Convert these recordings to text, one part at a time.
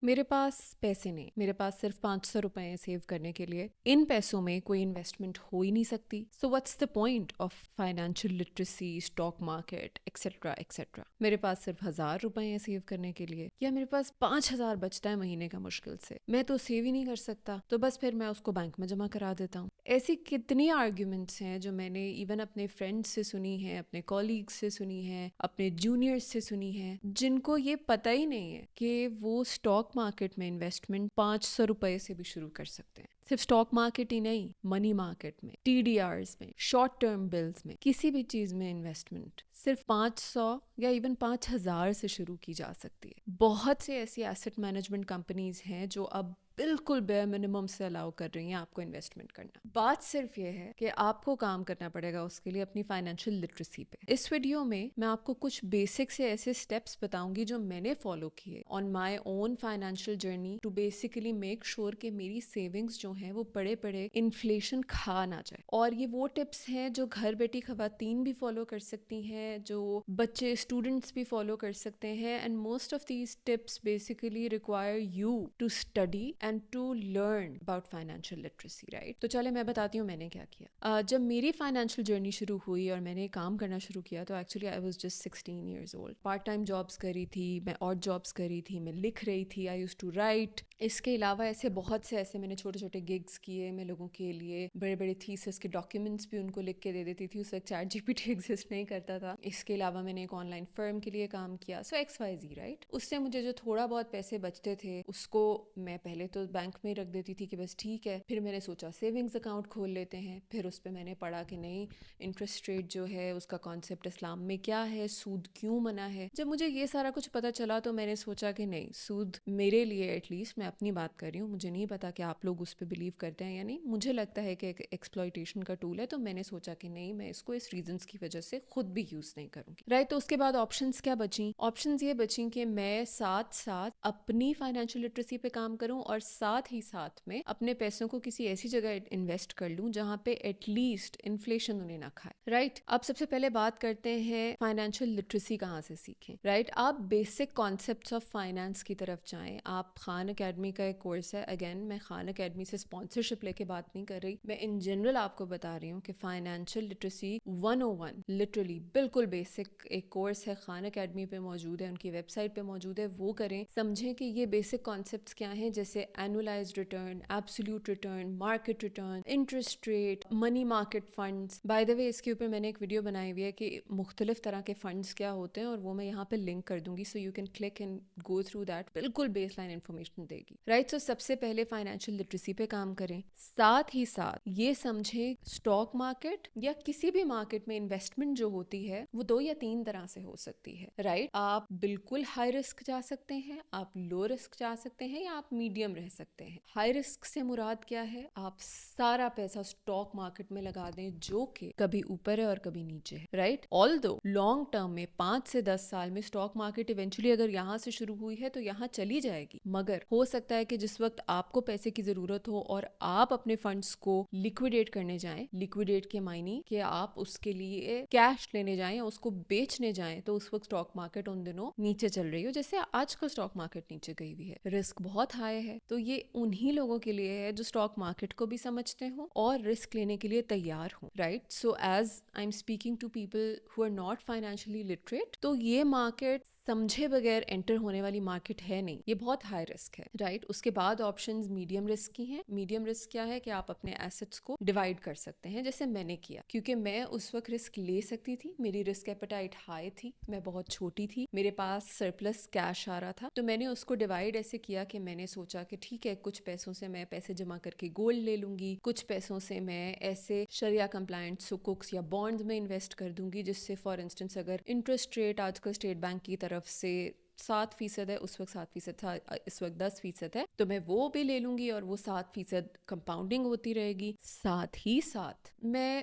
میرے پاس پیسے نہیں، میرے پاس صرف 500 روپے ہیں سیو کرنے کے لیے. ان پیسوں میں کوئی انویسٹمنٹ ہو ہی نہیں سکتی. So what's the point of financial literacy, stock market etcetera etcetera. میرے پاس صرف 1000 روپے ہیں سیو کرنے کے لیے، یا میرے پاس 5000 بچتا ہے مہینے کا مشکل سے، میں تو سیو ہی نہیں کر سکتا، تو بس پھر میں اس کو بینک میں جمع کرا دیتا ہوں. ایسی کتنی آرگیومنٹس ہیں جو میں نے ایون اپنے فرینڈس سے سنی ہیں، اپنے کولیگس سے سنی ہیں، اپنے جونیئرس سے سنی ہیں، جن کو یہ پتہ ہی نہیں ہے کہ وہ اسٹاک مارکیٹ میں انویسٹمنٹ 500 روپے سے بھی شروع کر سکتے ہیں. صرف اسٹاک مارکیٹ ہی نہیں، منی مارکیٹ میں، ٹی ڈی آرز میں، شارٹ ٹرم بلز میں، کسی بھی چیز میں انویسٹمنٹ صرف 500 یا ایون 5000 سے شروع کی جا سکتی ہے. بہت سے ایسی ایسٹ مینجمنٹ کمپنیز ہیں جو اب بالکل بے منیمم سے الاؤ کر رہی ہیں آپ کو انویسٹمنٹ کرنا. بات صرف یہ ہے کہ آپ کو کام کرنا پڑے گا اس کے لیے اپنی فائنینشیل لٹریسی پہ. اس ویڈیو میں آپ کو کچھ بیسک سے ایسے سٹیپس بتاؤں گی جو میں نے فالو کیے on my own financial journey to basically make sure کہ میری سیونگز جو ہیں وہ پڑے پڑے انفلیشن کھا نہ جائے. اور یہ وہ ٹپس ہیں جو گھر بیٹھی خواتین بھی فالو کر سکتی ہیں، جو بچے اسٹوڈنٹس بھی فالو کر سکتے ہیں. And most of these tips basically require you to study and to learn about financial literacy, right? تو چلے میں بتاتی ہوں میں نے کیا کیا. جب میری فائنینشیل جرنی شروع ہوئی اور میں نے کام کرنا شروع کیا تو actually I was just 16 years old. Part time jobs کری تھی میں، اور جابس کری تھی میں، لکھ رہی تھی، آئی یوز ٹو رائٹ. اس کے علاوہ ایسے بہت سے ایسے میں نے چھوٹے چھوٹے گگس کیے. میں لوگوں کے لیے بڑے بڑے تھیسس کے ڈاکیومنٹس بھی ان کو لکھ کے دے دیتی تھی. اس وقت ChatGPT exist نہیں کرتا تھا. اس کے علاوہ میں نے ایک آن لائن فرم کے لیے کام کیا. سو ایکس وائی زی، رائٹ؟ اس سے مجھے جو تھوڑا بہت پیسے بچتے تھے اس کو میں پہلے تو بینک میں رکھ دیتی تھی کہ بس ٹھیک ہے. پھر میں نے سوچا سیونگز اکاؤنٹ کھول لیتے ہیں. پھر اس پہ میں نے پڑھا کہ نہیں، انٹرسٹ ریٹ جو ہے اس کا کانسیپٹ اسلام میں کیا ہے، سود کیوں منع ہے. جب مجھے یہ سارا کچھ پتہ چلا تو میں نے سوچا کہ نہیں، سود میرے لیے ایٹ لیسٹ، میں اپنی بات کر رہی ہوں، مجھے نہیں پتا کہ آپ لوگ اس پہ بلیو کرتے ہیں یا نہیں، مجھے لگتا ہے کہ ایک ایکسپلائٹیشن کا ٹول ہے. تو میں نے سوچا کہ نہیں، میں اس کو اس ریزنس کی وجہ سے خود بھی یوز نہیں کروں گی، رائٹ؟ تو اس کے بعد آپشنس کیا بچیں؟ آپشنس یہ بچیں کہ میں ساتھ ساتھ اپنی فائنینشیل لٹریسی پہ کام کروں اور ساتھ ہی ساتھ میں اپنے پیسوں کو کسی ایسی جگہ انویسٹ کر لوں جہاں پہ ایٹ لیسٹ انفلیشن انہیں نہ کھائے، رائٹ؟ اب سب سے پہلے بات کرتے ہیں فائنینشیل لٹریسی کہاں سے سیکھیں، رائٹ؟ آپ بیسک کانسیپٹس آف فائنانس کی طرف جائیں. آپ خان اکیڈمی کا ایک کورس ہے، اگین میں خان اکیڈمی سے اسپانسرشپ لے کے بات نہیں کر رہی، میں ان جنرل آپ کو بتا رہی ہوں کہ فائنینشیل لٹریسی 101 لٹرلی بالکل بیسک ایک کورس ہے، خان اکیڈمی پہ موجود ہے، ان کی ویب سائٹ پہ موجود ہے. وہ کریں، سمجھیں کہ یہ بیسک کانسیپٹس کیا ہیں، جیسے annualized return, absolute return, market return, interest rate, money market funds. By the way اس کے اوپر میں نے ایک ویڈیو بنائی ہوئی ہے کہ مختلف طرح کے فنڈز کیا ہوتے ہیں، اور وہ میں یہاں پہ لنک کر دوں گی، so you can click and go through that. بالکل بیس لائن انفارمیشن دے گی، رائٹ؟ سو سب سے پہلے فائنینشیل لٹریسی پہ کام کریں. ساتھ ہی ساتھ یہ سمجھیں اسٹاک مارکیٹ یا کسی بھی مارکیٹ میں انویسٹمنٹ جو ہوتی ہے وہ 2 یا 3 طرح سے ہو سکتی ہے، رائٹ؟ آپ بالکل ہائی رسک جا سکتے ہیں، آپ لو رسک جا سکتے ہیں، یا آپ میڈیم رہ سکتے ہیں. ہائی رسک سے مراد کیا ہے؟ آپ سارا پیسہ اسٹاک مارکیٹ میں لگا دیں جو کہ کبھی اوپر ہے اور کبھی نیچے ہے، رائٹ؟ آلدو لانگ ٹرم میں 5 سے 10 سال میں اسٹاک مارکیٹ ایونچولی اگر یہاں سے شروع ہوئی ہے تو یہاں چلی جائے گی، مگر ہو سکتا ہے کہ جس وقت آپ کو پیسے کی ضرورت ہو اور آپ اپنے فنڈز کو لیکویڈیٹ کرنے جائیں، لیکویڈیٹ کے معنی کہ آپ اس کے لیے کیش لینے جائیں یا اس کو بیچنے جائیں، تو اس وقت اسٹاک مارکیٹ ان دنوں نیچے چل رہی ہو، جیسے آج کل اسٹاک مارکیٹ نیچے گئی ہوئی ہے، رسک بہت ہائی ہے. تو یہ انہی لوگوں کے لیے ہے جو اسٹاک مارکیٹ کو بھی سمجھتے ہوں اور رسک لینے کے لیے تیار ہوں، right? So as I am speaking to people who are not financially literate, تو یہ مارکیٹ سمجھے بغیر انٹر ہونے والی مارکیٹ ہے نہیں، یہ بہت ہائی رسک ہے، رائٹ؟ اس کے بعد آپشنز میڈیم رسک کی ہیں. میڈیم رسک کیا ہے کہ آپ اپنے ایسٹس کو ڈیوائڈ کر سکتے ہیں، جیسے میں نے کیا، کیونکہ میں اس وقت رسک لے سکتی تھی، میری رسک ایپیٹائٹ ہائی تھی، میں بہت چھوٹی تھی، میرے پاس سرپلس کیش آ رہا تھا، تو میں نے اس کو ڈیوائڈ ایسے کیا کہ میں نے سوچا کہ ٹھیک ہے، کچھ پیسوں سے میں پیسے جمع کر کے گولڈ لے لوں گی، کچھ پیسوں سے میں ایسے شریعہ کمپلائنٹ سکوکس یا بانڈز میں انویسٹ کر دوں گی، جس سے فار انسٹنس اگر انٹرسٹ ریٹ آج کل اسٹیٹ بینک کی طرف سے 7% ہے، اس وقت 7% تھا، اس وقت 10% ہے، تو میں وہ بھی لے لوں گی اور وہ 7% کمپاؤنڈنگ ہوتی رہے گی. ساتھ ہی ساتھ میں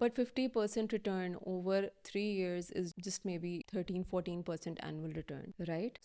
But 50% return over 3 years is just maybe 13-14% annual return, right?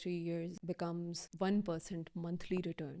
3 years becomes 1% monthly return.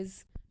is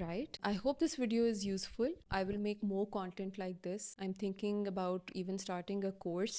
right? I hope this video is useful. I will make more content like this. I'm thinking about even starting a course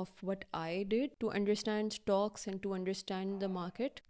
of what I did to understand stocks and to understand the market,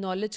knowledge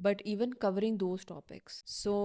but even covering those topics. So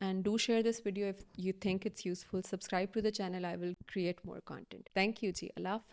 and do share this video if you think it's useful. Subscribe to the channel. I will create more content. Thank you ji. Allah Hafiz.